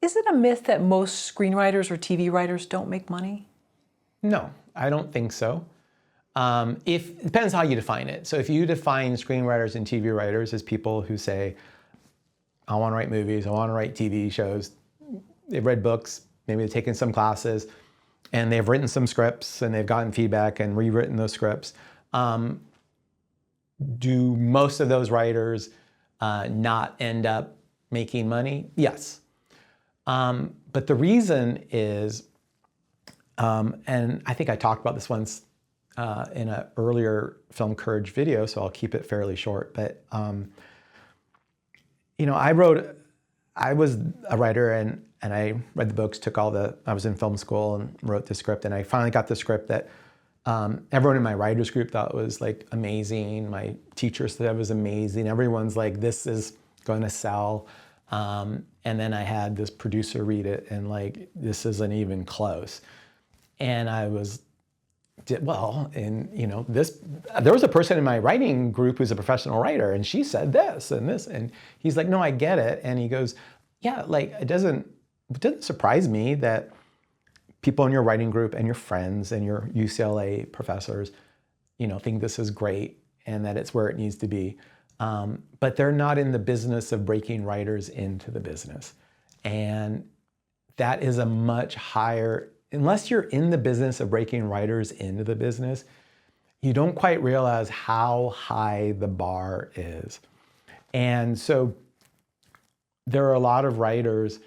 Is it a myth that most screenwriters or TV writers don't make money? No, I don't think so. It depends how you define it. So if you define screenwriters and TV writers as people who say, I want to write movies, I want to write TV shows, they've read books, maybe they've taken some classes, and they've written some scripts and they've gotten feedback and rewritten those scripts. Do most of those writers not end up making money? Yes. But the reason is, and I think I talked about this once in an earlier Film Courage video, so I'll keep it fairly short. But you know, I was a writer and I read the books, I was in film school and wrote the script, and I finally got the script that everyone in my writers group thought was like amazing. My teachers said it was amazing. Everyone's like, this is going to sell. And then I had this producer read it and like, this isn't even close. And I did well, and you know, there was a person in my writing group who's a professional writer, and she said this and this, and he's like, no, I get it. And he goes, yeah, like it doesn't surprise me that people in your writing group and your friends and your UCLA professors, you know, think this is great and that it's where it needs to be. But they're not in the business of breaking writers into the business. And that is a much higher, unless you're in the business of breaking writers into the business, you don't quite realize how high the bar is. And so there are a lot of writers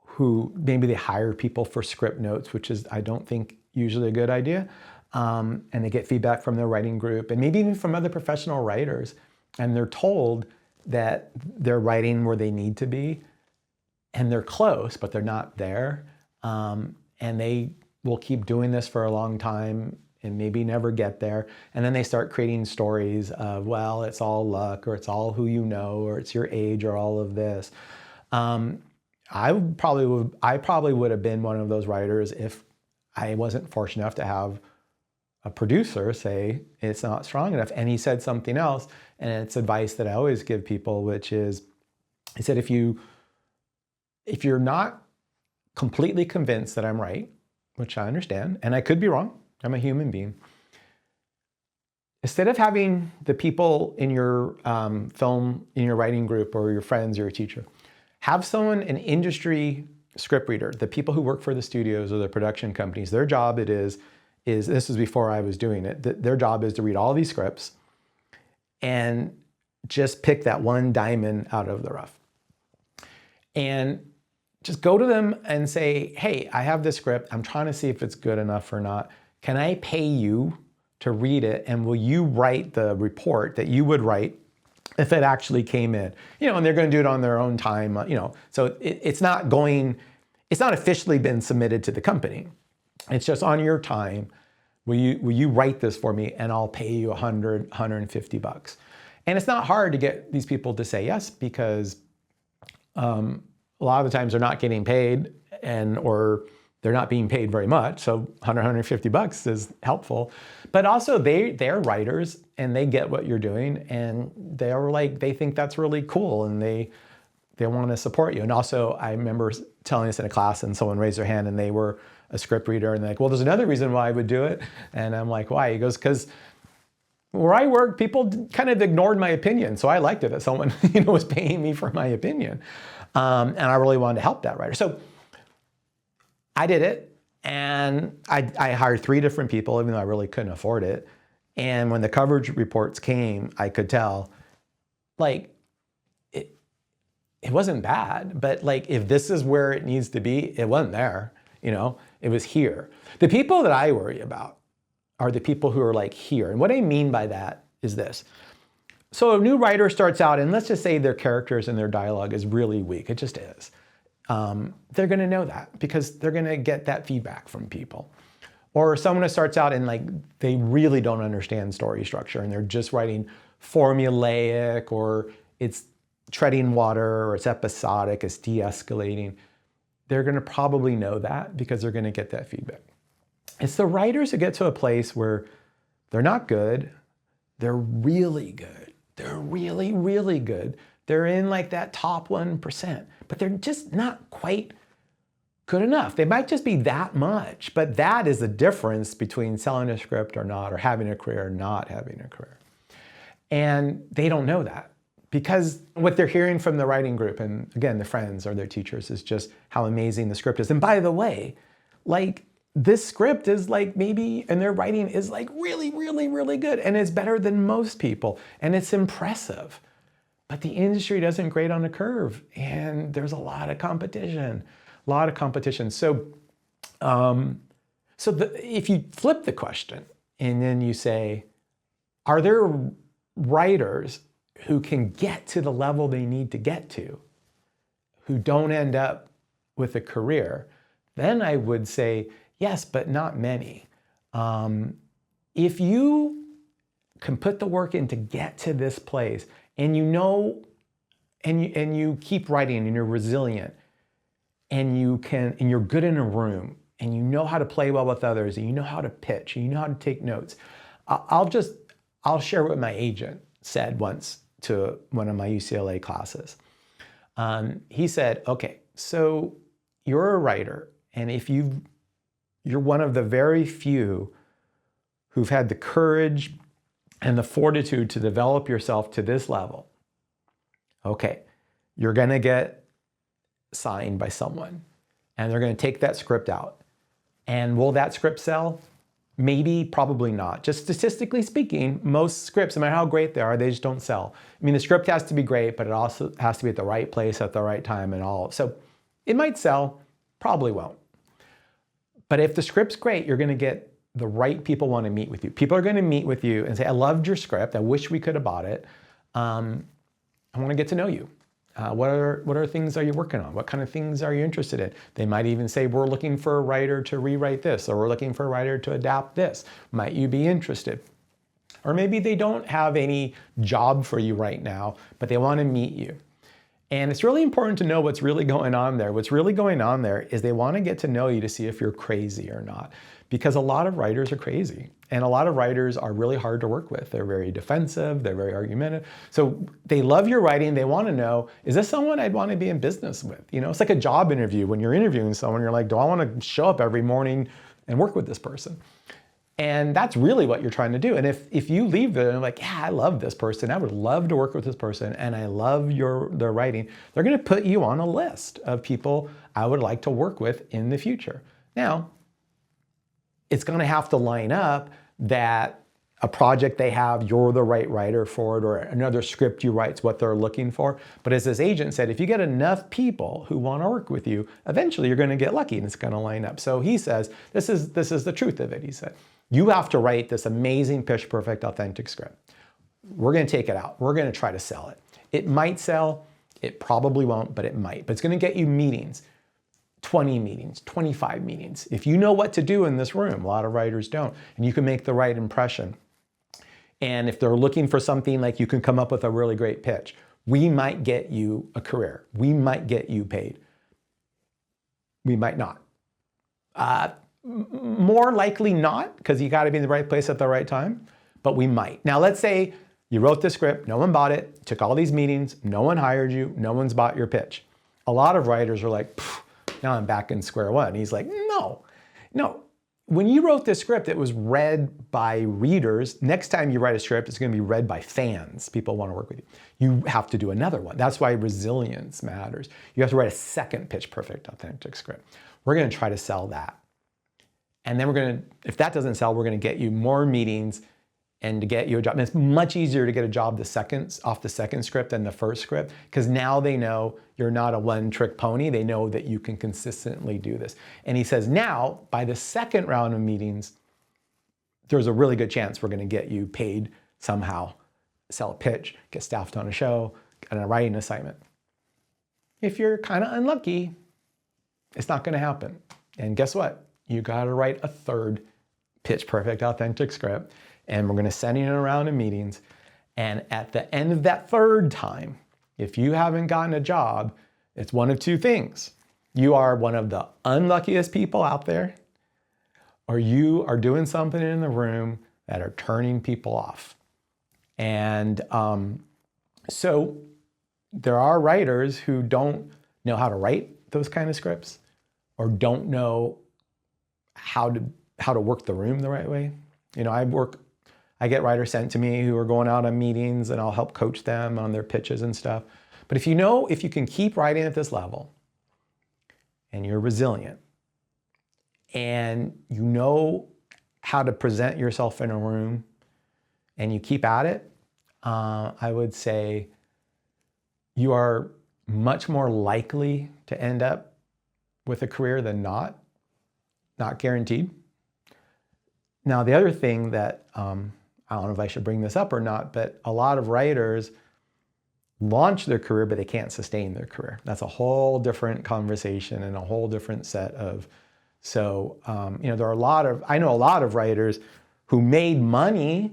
who maybe they hire people for script notes, which is, I don't think, usually a good idea. And they get feedback from their writing group and maybe even from other professional writers. And they're told that they're writing where they need to be and they're close, but they're not there. And they will keep doing this for a long time and maybe never get there. And then they start creating stories of, well, it's all luck, or it's all who you know, or it's your age, or all of this. I probably would have been one of those writers if I wasn't fortunate enough to have a producer say it's not strong enough. And he said something else, and it's advice that I always give people, which is, he said, if you're not completely convinced that I'm right, which I understand, and I could be wrong, I'm a human being, instead of having the people in your in your writing group or your friends or your teacher, have someone, an industry script reader, the people who work for the studios or the production companies, their job is this is before I was doing it, their job is to read all these scripts and just pick that one diamond out of the rough. And just go to them and say, hey, I have this script. I'm trying to see if it's good enough or not. Can I pay you to read it? And will you write the report that you would write if it actually came in? You know, and they're going to do it on their own time, you know. So it's not officially been submitted to the company. It's just on your time. Will you write this for me and I'll pay you $100, $150. And it's not hard to get these people to say yes, because a lot of the times they're not getting paid or they're not being paid very much. So $100, $150 is helpful. But also they're writers and they get what you're doing, and they think that's really cool, and they want to support you. And also I remember telling this in a class and someone raised their hand and they were a script reader, and they're like, well, there's another reason why I would do it. And I'm like, why? He goes, because where I work, people kind of ignored my opinion. So I liked it that someone was paying me for my opinion. And I really wanted to help that writer. So I did it, and I hired 3 different people, even though I really couldn't afford it. And when the coverage reports came, I could tell, like, it wasn't bad, but like, if this is where it needs to be, it wasn't there, it was here. The people that I worry about are the people who are like here. And what I mean by that is this. So a new writer starts out, and let's just say their characters and their dialogue is really weak. It just is. They're going to know that because they're going to get that feedback from people. Or someone who starts out and like they really don't understand story structure and they're just writing formulaic, or it's treading water, or it's episodic, it's de-escalating. They're going to probably know that because they're going to get that feedback. It's the writers who get to a place where they're not good, they're really good. They're really, really good. They're in like that top 1%, but they're just not quite good enough. They might just be that much, but that is the difference between selling a script or not, or having a career or not having a career. And they don't know that, because what they're hearing from the writing group, and again, the friends or their teachers, is just how amazing the script is. And by the way, like, this script is like maybe, and their writing is like really, really, really good. And it's better than most people. And it's impressive. But the industry doesn't grade on a curve. And there's a lot of competition. So, if you flip the question and then you say, are there writers who can get to the level they need to get to, who don't end up with a career? Then I would say, yes, but not many. If you can put the work in to get to this place, and you know, and you keep writing, and you're resilient, and you're good in a room, and you know how to play well with others, and you know how to pitch, and you know how to take notes. I'll share what my agent said once to one of my UCLA classes. He said, okay, so you're a writer, and if you're one of the very few who've had the courage and the fortitude to develop yourself to this level, okay, you're gonna get signed by someone, and they're gonna take that script out. And will that script sell? Maybe, probably not. Just statistically speaking, most scripts, no matter how great they are, they just don't sell. I mean, the script has to be great, but it also has to be at the right place at the right time and all. So it might sell, probably won't. But if the script's great, you're gonna get the right people want to meet with you. People are gonna meet with you and say, I loved your script. I wish we could have bought it. I wanna get to know you. What are things are you working on? What kind of things are you interested in? They might even say, we're looking for a writer to rewrite this, or we're looking for a writer to adapt this. Might you be interested? Or maybe they don't have any job for you right now, but they want to meet you. And it's really important to know what's really going on there. What's really going on there is they want to get to know you to see if you're crazy or not. Because a lot of writers are crazy. And a lot of writers are really hard to work with. They're very defensive, they're very argumentative. So they love your writing, they want to know, is this someone I'd want to be in business with? You know, it's like a job interview. When you're interviewing someone, you're like, do I want to show up every morning and work with this person? And that's really what you're trying to do. And if you leave there and like, yeah, I love this person, I would love to work with this person, and I love their writing, they're going to put you on a list of people I would like to work with in the future. Now, it's going to have to line up that a project they have, you're the right writer for it, or another script you write is what they're looking for. But as this agent said, if you get enough people who want to work with you, eventually you're going to get lucky and it's going to line up. So he says, this is the truth of it. He said, you have to write this amazing, pitch perfect, authentic script. We're going to take it out. We're going to try to sell it. It might sell. It probably won't, but it might. But it's going to get you meetings. 20 meetings, 25 meetings. If you know what to do in this room, a lot of writers don't, and you can make the right impression. And if they're looking for something, like, you can come up with a really great pitch, we might get you a career. We might get you paid. We might not. More likely not, because you got to be in the right place at the right time, but we might. Now, let's say you wrote the script, no one bought it, took all these meetings, no one hired you, no one's bought your pitch. A lot of writers are like, now I'm back in square one. He's like, no. When you wrote this script, it was read by readers. Next time you write a script, it's going to be read by fans. People want to work with you. You have to do another one. That's why resilience matters. You have to write a second pitch perfect, authentic script. We're going to try to sell that. And then if that doesn't sell, we're going to get you more meetings and to get you a job. And it's much easier to get a job off the second script than the first script, because now they know you're not a one-trick pony. They know that you can consistently do this. And he says, now, by the second round of meetings, there's a really good chance we're going to get you paid somehow, sell a pitch, get staffed on a show, get a writing assignment. If you're kind of unlucky, it's not going to happen. And guess what? You got to write a third pitch perfect, authentic script. And we're going to send you around in meetings. And at the end of that third time, if you haven't gotten a job, it's one of two things. You are one of the unluckiest people out there, or you are doing something in the room that are turning people off. And so there are writers who don't know how to write those kind of scripts or don't know how to work the room the right way. You know, I get writers sent to me who are going out on meetings and I'll help coach them on their pitches and stuff. But if you can keep writing at this level and you're resilient and you know how to present yourself in a room and you keep at it, I would say you are much more likely to end up with a career than not guaranteed. Now, the other thing that, I don't know if I should bring this up or not, but a lot of writers launch their career, but they can't sustain their career. That's a whole different conversation and a whole different set of, so, you know, I know a lot of writers who made money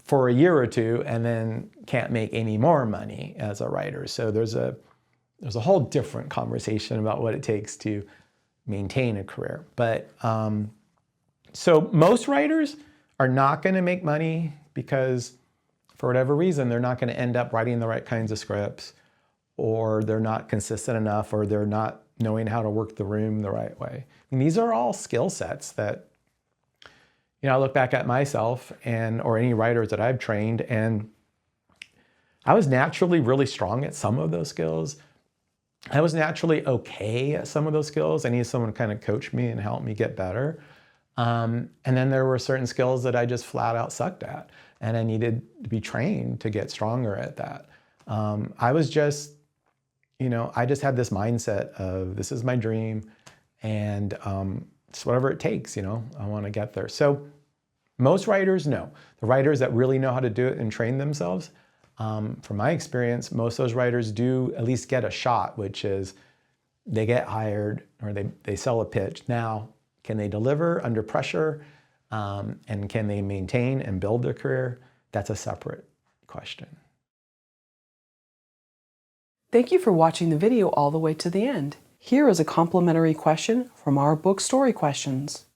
for a year or two and then can't make any more money as a writer. So there's a whole different conversation about what it takes to maintain a career. But so most writers are not going to make money because for whatever reason, they're not going to end up writing the right kinds of scripts, or they're not consistent enough, or they're not knowing how to work the room the right way. And these are all skill sets that, you know, I look back at myself or any writers that I've trained, and I was naturally really strong at some of those skills. I was naturally okay at some of those skills. I needed someone to kind of coach me and help me get better. And then there were certain skills that I just flat out sucked at, and I needed to be trained to get stronger at that. I was just, you know, I just had this mindset of this is my dream, and it's whatever it takes, you know, I want to get there. So most writers, no. The writers that really know how to do it and train themselves, from my experience, most of those writers do at least get a shot, which is they get hired or they sell a pitch. Now, can they deliver under pressure, and can they maintain and build their career? That's a separate question. Thank you for watching the video all the way to the end. Here is a complimentary question from our book Story Questions.